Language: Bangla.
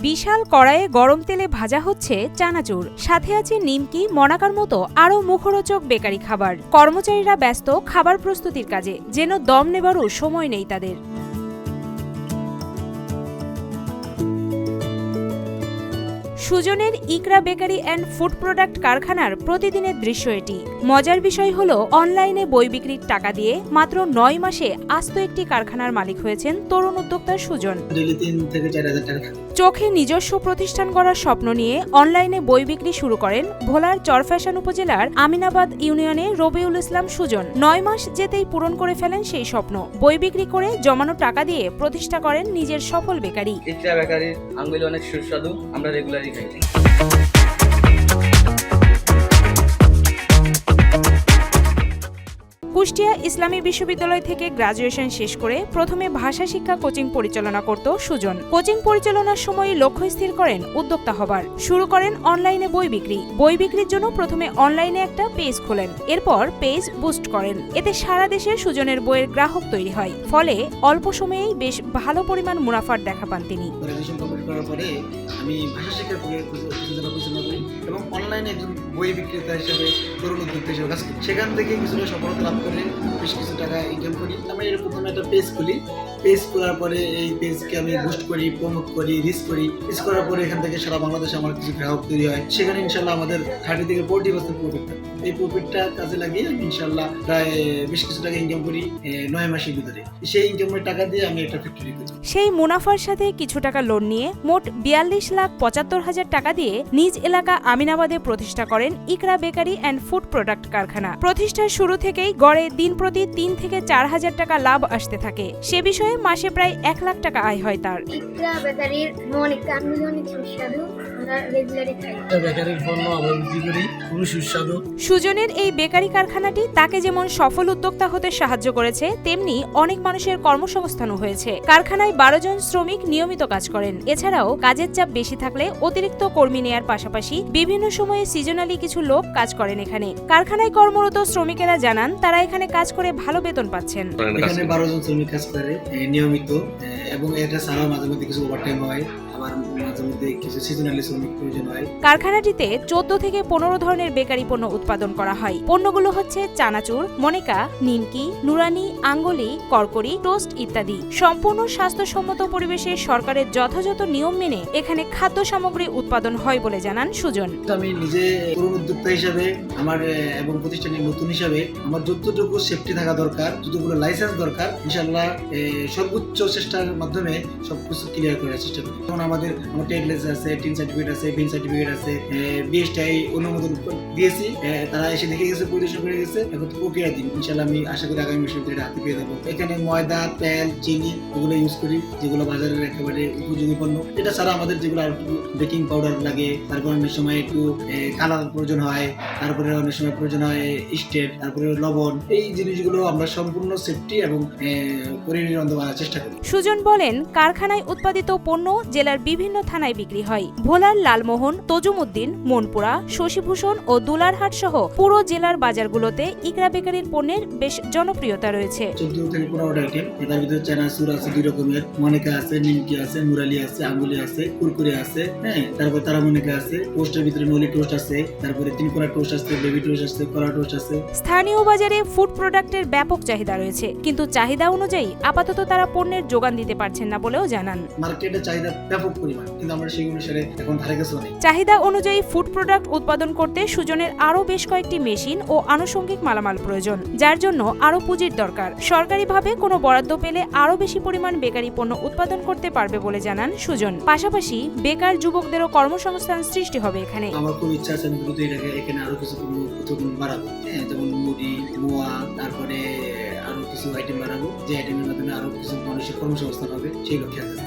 বিশাল কড়াইয়ে গরম তেলে ভাজা হচ্ছে চানাচুর, সাথে আছে নিমকি, মনাকার মতো আরও মুখরোচক বেকারি খাবার। কর্মচারীরা ব্যস্ত খাবার প্রস্তুতির কাজে, যেন দম নেবারও সময় নেই তাদের। সুজনের ইকরা বেকারি অ্যান্ড ফুড প্রোডাক্ট কারখানার প্রতিদিনের দৃশ্য এটি। মজার বিষয় হলো, অনলাইনে বই বিক্রির টাকা দিয়ে মাত্র 9 মাসে আস্ত একটি কারখানার মালিক হয়েছেন তরুণ উদ্যোক্তা সুজন। চোখে নিজস্ব প্রতিষ্ঠান গড়ার স্বপ্ন নিয়ে অনলাইনে বই বিক্রি শুরু করেন ভোলার চরফ্যাশন উপজেলার আমিনাবাদ ইউনিয়নে রবিউল ইসলাম সুজন। 9 মাস যেতেই পূরণ করে ফেলেন সেই স্বপ্ন। বই বিক্রি করে জমানো টাকা দিয়ে প্রতিষ্ঠা করেন নিজের সফল বেকারি। ইকরা বেকারির আঙ্গুল অনেক সুস্বাদু, আমরা রেগুলারই খাই। কুষ্টিয়া ইসলামী বিশ্ববিদ্যালয় থেকে গ্রাজুয়েশন শেষ করে প্রথমে ভাষা শিক্ষা কোচিং পরিচালনা করত সুজন। কোচিং পরিচালনার সময় লক্ষ্য স্থির করেন উদ্যোক্তা হবার। শুরু করেন অনলাইনে বই বিক্রি। বই বিক্রির জন্য প্রথমে অনলাইনে একটা পেজ খোলেন, এরপর পেজ বুস্ট করেন। এতে সারা দেশে সুজনের বইয়ের গ্রাহক তৈরি হয়, ফলে অল্প সময়েই বেশ ভালো পরিমাণ মুনাফার দেখা পান তিনি। আমি ভাষা শিক্ষা পরিচালনা করি এবং অনলাইনে একজন বই বিক্রেতা হিসেবে তরুণ উদ্যোক্তা হিসেবে কাজ করি। সেখান থেকে কিছুটা সফলতা লাভ করে বেশ কিছু টাকা ইনকাম করি। আমি এর প্রথমে একটা পেজ খুলি। পেজ খোলার পরে এই পেজকে আমি বুস্ট করি, প্রমোট করি, রিচ করি। রিচ করার পরে এখান থেকে সারা বাংলাদেশে আমার কিছু গ্রাহক তৈরি হয়। সেখানে ইনশাল্লাহ আমাদের 30 থেকে 40% প্রফিট থাকে। এই প্রফিটটা কাজে লাগিয়ে আমি ইনশাল্লাহ প্রায় বেশ কিছু টাকা ইনকাম করি 9 মাসের ভিতরে। সেই ইনকামের টাকা দিয়ে আমি একটা ফ্যাক্টরি করি। সেই মুনাফার সাথে কিছু টাকা লোন নিয়ে মোট 42,75,000 টাকা দিয়ে নিজ এলাকা আমিনাবাদে প্রতিষ্ঠা করেন ইকরা বেকারি অ্যান্ড ফুড প্রোডাক্ট কারখানা। প্রতিষ্ঠার শুরু থেকেই গড়ে দিন প্রতি 3 থেকে 4,000 টাকা লাভ আসতে থাকে। সে বিষয়ে মাসে প্রায় 1 লাখ টাকা আয় হয় তার। ইকরা বেকারির অনেক সুস্বাদু, আমরা রেগুলারই খাই। বেকারির পণ্য আমরা বিক্রি করি, খুবই সুস্বাদু। সুজনের এই বেকারি কারখানাটি তাকে যেমন সফল উদ্যোক্তা হতে সাহায্য করেছে, তেমনি অনেক মানুষের কর্মসংস্থানও হয়েছে। কারখানায় 12 জন শ্রমিক নিয়মিত কাজ করেন। এছাড়াও কাজের চাপ বেশি থাকলে অতিরিক্ত কর্মী নেয়ার পাশাপাশি বিভিন্ন সময়ে সিজনালি কিছু লোক কাজ করেন এখানে। কারখানায় কর্মরত শ্রমিকেরা জানান, তারা এখানে কাজ করে ভালো বেতন পাচ্ছেন। এখানে 12 জন শ্রমিক কাজ করে নিয়মিত, এবং এটা ছাড়াও মাঝে মধ্যে কিছু ওভারটাইম হয়। কারখানাটিতে 14 থেকে 15 ধরনের বেকারি পণ্য উৎপাদন করা হয়। পণ্যগুলো হচ্ছে চানাচুর, মনিকা, নিমকি, নুরানি, আঙ্গুলি, করকরি, টোস্ট ইত্যাদি। সম্পূর্ণ স্বাস্থ্যসম্মত পরিবেশে সরকারের যথাযথ নিয়ম মেনে এখানে খাদ্য সামগ্রী উৎপাদন হয় বলে জানান সুজন। আমি নিজে তরুণ উদ্যোক্তা হিসাবে আমার এবং প্রতিষ্ঠানের নতুন হিসাবে আমার যতটুকু সেফটি থাকা দরকার, যতগুলো লাইসেন্স দরকার, ইনশাআল্লাহ সর্বোচ্চ চেষ্টার মাধ্যমে সবকিছু ক্লিয়ার করার চেষ্টা করি। আমাদের ট্রেড লাইসেন্স আছে, টিন সার্টিফিকেট আছে, বিন সার্টিফিকেট আছে, বিএসটিআই অনুমোদন দিয়েছি। তারা এসে দেখে গেছে, পরিদর্শন করে গেছে। এখন তো প্রক্রিয়া দিন, ইনশাআল্লাহ আমি আশা করি আগামী মাসের ভিতরে হাতে পেয়ে দেবো। এখানে ময়দা, তেল, চিনি এগুলো ইউজ করি, যেগুলো বাজারের একেবারে উপযোগী পণ্য। এটা ছাড়া আমাদের যেগুলো আর একটু বেকিং পাউডার লাগে, তারপর অনেক সময় একটু কালার প্রয়োজন হয়, তারপরে অনেক সময় প্রয়োজন হয় স্টেট, তারপরে লবণ। এই জিনিসগুলো আমরা সম্পূর্ণ সেফটি এবং পরিনির্বন্ধ করার চেষ্টা করি। সুজন বলেন, কারখানায় উৎপাদিত পণ্য জেলার বিভিন্ন থানায় বিক্রি হয়। ভোলার লালমোহন, তজুমউদ্দিন, মনপুরা, শশীভূষণ ও দুলারহাট সহ পুরো জেলার বাজারগুলোতে ইকরা বেকারির পণ্যের বেশ জনপ্রিয়তা রয়েছে। 14 থেকে 15টা আইটেম, এটার ভিতরে চানাচুর আছে 2 রকমের, মনিকা আছে, নিমকি আছে, মুরালি আছে, আঙ্গুলি আছে, কুরকুরে আছে, তারপর তারা মনিকা আছে, টোস্টের ভিতরে নলি টোস্ট আছে, তারপরে 3 কোনা টোস্ট আছে, বেবি টোস্ট আছে, কলা টোস্ট আছে। স্থানীয় বাজারে ফুড প্রোডাক্টের ব্যাপক চাহিদা রয়েছে, কিন্তু চাহিদা অনুযায়ী আপাতত তারা পণ্যের যোগান দিতে পারছেন না বলেও জানান। মার্কেটে চাহিদা ব্যাপক পরিমাণ, কিন্তু আমরা সেই অনুসারে এখন ধারে কাছে নেই। চাহিদা অনুযায়ী ফুড প্রোডাক্ট উৎপাদন করতে সুজনের আরও বেশ কয়েকটি মেশিন ও আনুষঙ্গিক মালামাল প্রয়োজন, যার জন্য আরও পুঁজির দরকার। সরকারিভাবে কোনো বরাদ্দ পেলে আরও বেশি পরিমাণ বেকারি পণ্য উৎপাদন করতে পারবে বলে জানান সুজন। পাশাপাশি বেকার যুবকদেরও কর্মসংস্থান সৃষ্টি হবে এখানে। আমার খুব ইচ্ছা আছে আমি দ্রুত এখানে আরো কিছু পণ্য বাড়াবো, যেমন মুড়ি, মোয়া, তারপরে আরো কিছু আইটেম বাড়াবো, যে আইটেমের মাধ্যমে আরো কিছু মানুষের কর্মসংস্থান হবে, সেই লক্ষ্যে আছে।